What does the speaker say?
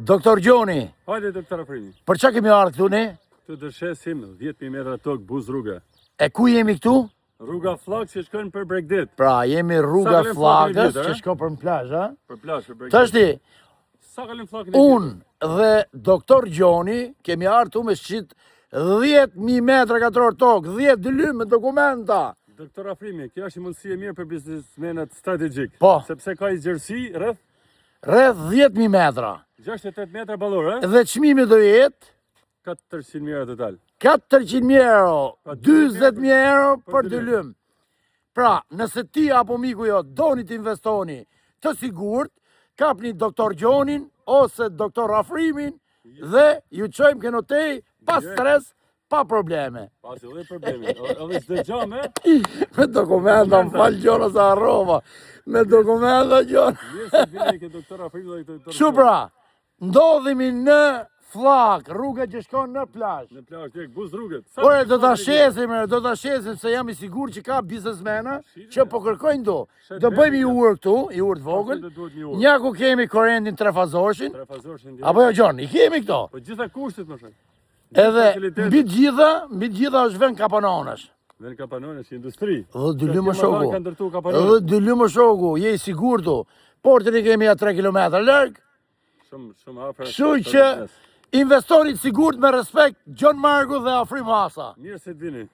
Doktor Gjoni, Hajde doktor Afrimi. për çka kemi ardhur këtu ne? Të dërshesim 10.000 metra tokë buz rruga. E ku jemi këtu? Rruga Flak që shkon për Bregdet. Pra, jemi rruga Sa kalon Flakës flakën e që vjetër, shko për në plazh, a? Për plazh, për Bregdet. Tashti, Sa kalon flakën e unë dhe doktor Gjoni kemi ardhur me shqit 10.000 metra katror tokë, 10 dylym me dokumenta. Doktor Afrimi, kjo është mundësi e mirë për biznesmenët strategjik. Po. Sepse ka i gjerësi rreth Rreth 10.000 metra. 68 metra ballore, Dhe çmimi do jetë 400.000 euro total. 400.000 euro, Pa, 40.000 euro për për dylym. Pra, nëse ti apo miku jo doni të investoni të sigurt, kapni doktor Gjonin ose doktor Afrimin dhe ju çojmë kenotej pa stres, pa probleme. Pasi edhe problemi. Edhe çdo gjë me Me dokumenta më falë Gjona sa harrova. Me dokumenta Gjona. mirë se vini ke doktor Afrimi dhe doktor. Kështu pra, ndodhemi në Flak, rruga që shkon në plazh. Në plazh tek buz rrugët. Ore, do ta shesim se jam i sigurt që ka biznesmena që po kërkojnë do. Do bëjmë i ur këtu, i ur të vogël. Një ku kemi korrentin trefazorshin. Apo jo Gjon, i kemi këto. Po gjitha kushtet më shumë. Edhe mbi të gjitha është vend kapanonash. Vend kapanone si industri. Dhe dylymë shoku. Ka ndërtu Edhe kapanone. dylymë shoku, je i sigurtu. Portin i kemi a 3 kilometra larg. Shumë afër. Kështu që investorit sigurt me respekt Gjon Margu dhe Afrim Hasa. Mirë se të vini.